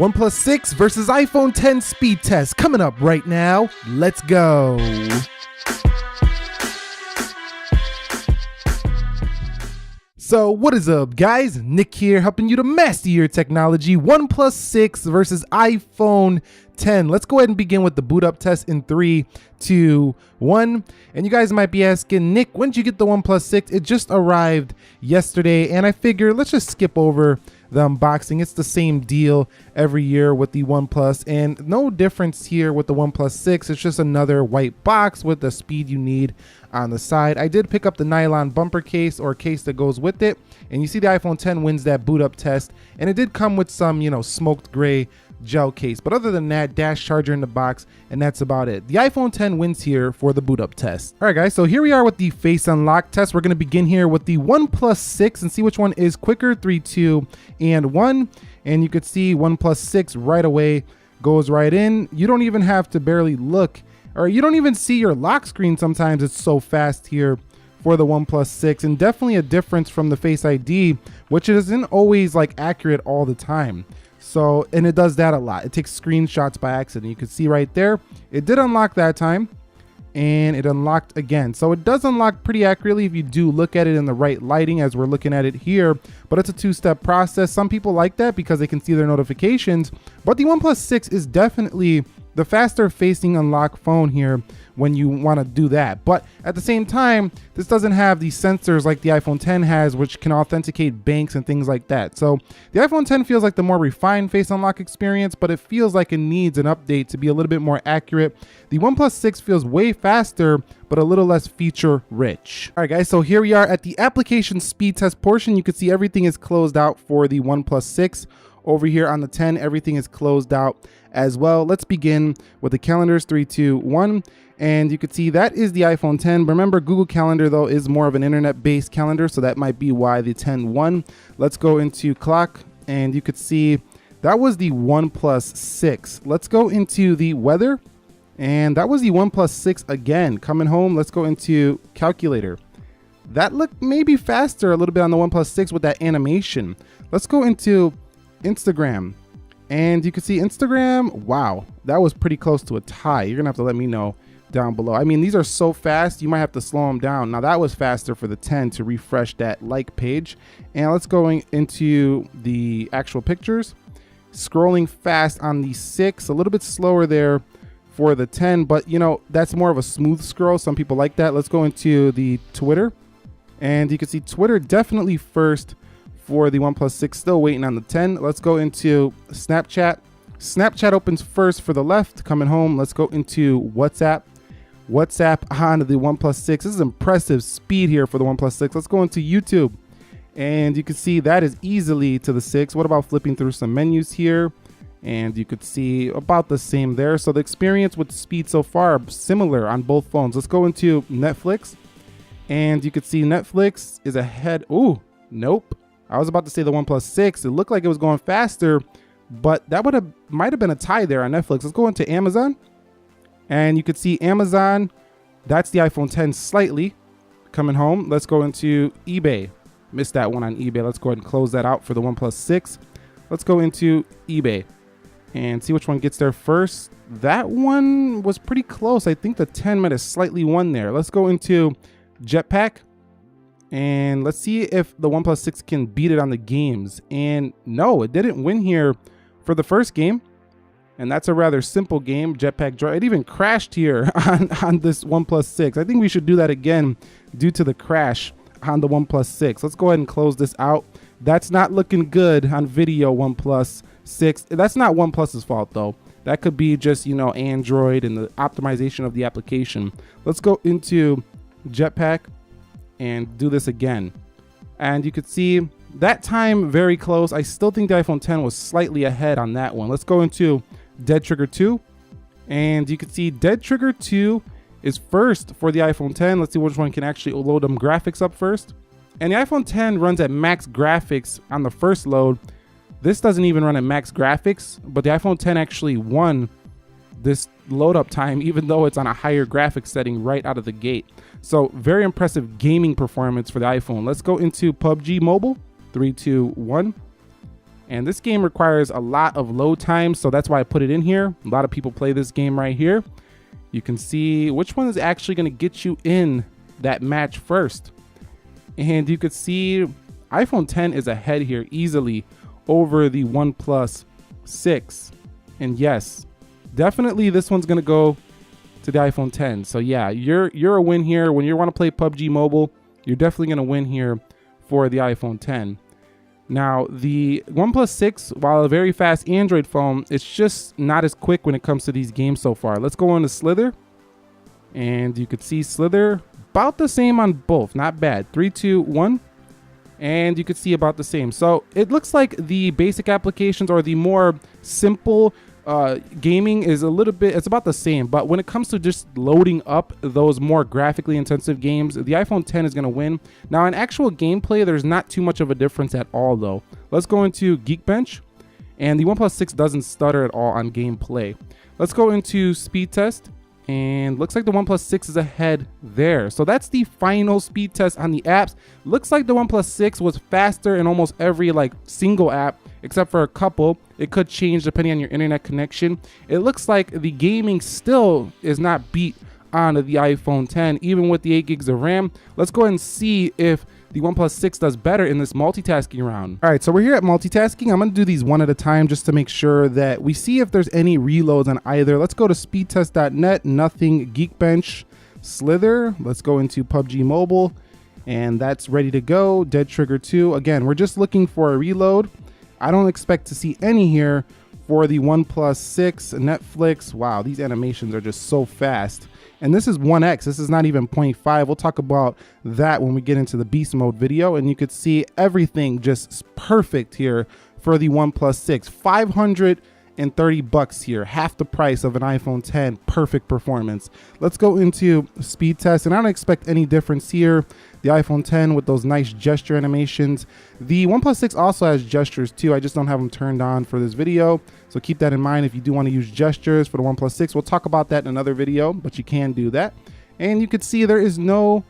OnePlus 6 versus iPhone 10 speed test coming up right now. Let's go. So what is up, guys? Nick here, helping you to master your technology. OnePlus 6 versus iPhone 10. Let's go ahead and begin with the boot up test in 3, 2, 1. And you guys might be asking, Nick, when did you get the OnePlus 6? It just arrived yesterday, and I figure let's just skip over the unboxing. It's the same deal every year with the OnePlus, and no difference here with the OnePlus 6. It's just another white box with the speed you need on the side. I did pick up the nylon bumper case or case that goes with it, and you see the iPhone 10 wins that boot up test, and it did come with some, smoked gray gel case, but other than that, dash charger in the box, and that's about it. The iPhone 10 wins here for the boot up test. All right, guys, so here we are with the face unlock test. We're going to begin here with the OnePlus 6 and see which one is quicker. 3, 2, and 1. And you could see OnePlus 6 right away goes right in. You don't even have to barely look, or you don't even see your lock screen sometimes. It's so fast here for the OnePlus 6, and definitely a difference from the Face ID, which isn't always like accurate all the time. So, and it does that a lot. It takes screenshots by accident. You can see right there, it did unlock that time, and it unlocked again. So it does unlock pretty accurately if you do look at it in the right lighting as we're looking at it here, but it's a 2-step process. Some people like that because they can see their notifications, but the OnePlus 6 is definitely the faster facing unlock phone here when you want to do that. But at the same time, this doesn't have the sensors like the iPhone 10 has, which can authenticate banks and things like that. So the iPhone 10 feels like the more refined face unlock experience, but it feels like it needs an update to be a little bit more accurate. The OnePlus 6 feels way faster, but a little less feature rich. All right, guys, so here we are at the application speed test portion. You can see everything is closed out for the OnePlus 6. Over here on the 10, everything is closed out as well. Let's begin with the calendars. 3, 2, 1. And you can see that is the iPhone 10. Remember, Google Calendar, though, is more of an internet-based calendar, so that might be why the 10 won. Let's go into clock, and you could see that was the OnePlus 6. Let's go into the weather, and that was the OnePlus 6 again. Coming home, let's go into calculator. That looked maybe faster a little bit on the OnePlus 6 with that animation. Let's go into Instagram, and you can see Instagram. Wow, that was pretty close to a tie. You're gonna have to let me know down below. I mean, these are so fast, you might have to slow them down. Now that was faster for the 10 to refresh that like page. And let's go into the actual pictures. Scrolling fast on the 6, a little bit slower there for the 10, but that's more of a smooth scroll. Some people like that. Let's go into the Twitter, and you can see Twitter definitely first for the OnePlus 6, still waiting on the 10. Let's go into Snapchat. Snapchat opens first for the left. Coming home, let's go into WhatsApp. WhatsApp on the OnePlus 6. This is impressive speed here for the OnePlus 6. Let's go into YouTube, and you can see that is easily to the 6. What about flipping through some menus here? And you could see about the same there. So the experience with speed so far are similar on both phones. Let's go into Netflix, and you could see Netflix is ahead. Ooh, nope. I was about to say the OnePlus 6. It looked like it was going faster, but that might have been a tie there on Netflix. Let's go into Amazon, and you could see Amazon. That's the iPhone 10 slightly. Coming home, let's go into eBay. Missed that one on eBay. Let's go ahead and close that out for the OnePlus 6. Let's go into eBay and see which one gets there first. That one was pretty close. I think the 10 might have slightly won there. Let's go into Jetpack, and let's see if the OnePlus 6 can beat it on the games. And no, it didn't win here for the first game. And that's a rather simple game, Jetpack Drive. It even crashed here on this OnePlus 6. I think we should do that again due to the crash on the OnePlus 6. Let's go ahead and close this out. That's not looking good on video, OnePlus 6. That's not OnePlus's fault, though. That could be just, Android and the optimization of the application. Let's go into Jetpack and do this again. And you could see that time very close. I still think the iPhone 10 was slightly ahead on that one. Let's go into Dead Trigger 2, and you can see Dead Trigger 2 is first for the iPhone 10. Let's see which one can actually load them graphics up first. And the iPhone 10 runs at max graphics on the first load. This doesn't even run at max graphics, but the iPhone 10 actually won this load up time, even though it's on a higher graphics setting right out of the gate. So very impressive gaming performance for the iPhone. Let's go into PUBG Mobile. 3, 2, 1. And this game requires a lot of load time, so that's why I put it in here. A lot of people play this game right here. You can see which one is actually going to get you in that match first. And you could see iPhone 10 is ahead here easily over the OnePlus 6. And yes, definitely this one's going to go to the iPhone 10. So yeah, you're a win here. When you want to play PUBG Mobile, you're definitely going to win here for the iPhone 10. Now, the OnePlus 6, while a very fast Android phone, it's just not as quick when it comes to these games so far. Let's go on to Slither. And you could see Slither about the same on both. Not bad. 3, 2, 1. And you could see about the same. So it looks like the basic applications or the more simple gaming is a little bit, it's about the same. But when it comes to just loading up those more graphically intensive games, the iPhone 10 is going to win. Now in actual gameplay, there's not too much of a difference at all though. Let's go into Geekbench, and the OnePlus 6 doesn't stutter at all on gameplay. Let's go into speed test, and looks like the OnePlus 6 is ahead there. So that's the final speed test on the apps. Looks like the OnePlus 6 was faster in almost every single app, except for a couple. It could change depending on your internet connection. It looks like the gaming still is not beat on the iPhone 10, even with the 8 gigs of RAM. Let's go ahead and see if the OnePlus 6 does better in this multitasking round. All right, so we're here at multitasking. I'm gonna do these one at a time just to make sure that we see if there's any reloads on either. Let's go to speedtest.net, nothing, Geekbench, Slither. Let's go into PUBG Mobile, and that's ready to go. Dead Trigger 2. Again, we're just looking for a reload. I don't expect to see any here for the OnePlus 6. Netflix. Wow, these animations are just so fast. And this is 1x. This is not even 0.5. We'll talk about that when we get into the beast mode video. And you could see everything just perfect here for the OnePlus 6. $530 here, half the price of an iPhone 10. Perfect performance. Let's go into speed test, and I don't expect any difference here. The iPhone 10 with those nice gesture animations. The OnePlus 6 also has gestures too. I just don't have them turned on for this video. So keep that in mind if you do want to use gestures for the OnePlus 6. We'll talk about that in another video, but you can do that. And you can see there is no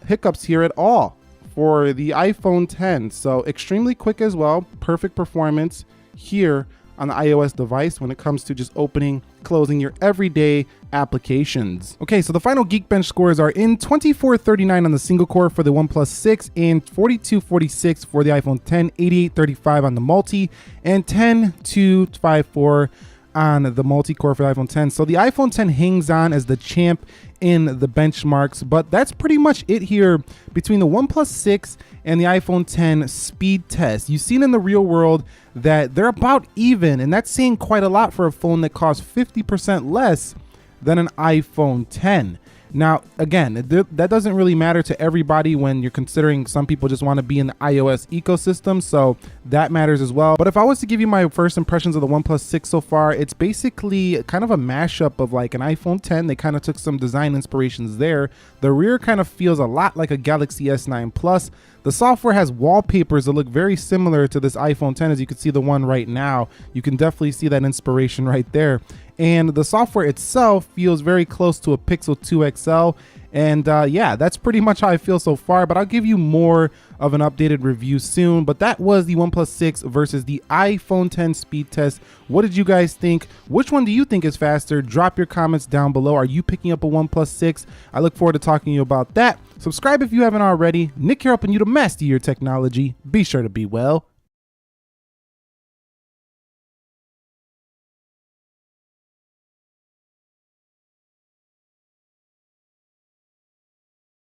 hiccups here at all for the iPhone 10. So extremely quick as well. Perfect performance here on the iOS device when it comes to just opening, closing your everyday applications. Okay, so the final Geekbench scores are in 2439 on the single core for the OnePlus 6 and 4246 for the iPhone 10, 8835 on the multi, and 10254 on the multi-core for the iPhone 10. So the iPhone 10 hangs on as the champ in the benchmarks, but that's pretty much it here between the OnePlus 6 and the iPhone 10 speed test. You've seen in the real world that they're about even, and that's saying quite a lot for a phone that costs 50% less than an iPhone 10. Now, again, that doesn't really matter to everybody when you're considering some people just want to be in the iOS ecosystem, so that matters as well. But if I was to give you my first impressions of the OnePlus 6 so far, it's basically kind of a mashup of like an iPhone 10. They kind of took some design inspirations there. The rear kind of feels a lot like a Galaxy S9 Plus. The software has wallpapers that look very similar to this iPhone 10, as you can see the one right now. You can definitely see that inspiration right there. And the software itself feels very close to a Pixel 2 XL. And yeah, that's pretty much how I feel so far, but I'll give you more of an updated review soon. But that was the OnePlus 6 versus the iPhone 10 speed test. What did you guys think? Which one do you think is faster? Drop your comments down below. Are you picking up a OnePlus 6? I look forward to talking to you about that. Subscribe if you haven't already. Nick here helping you to master your technology. Be sure to be well.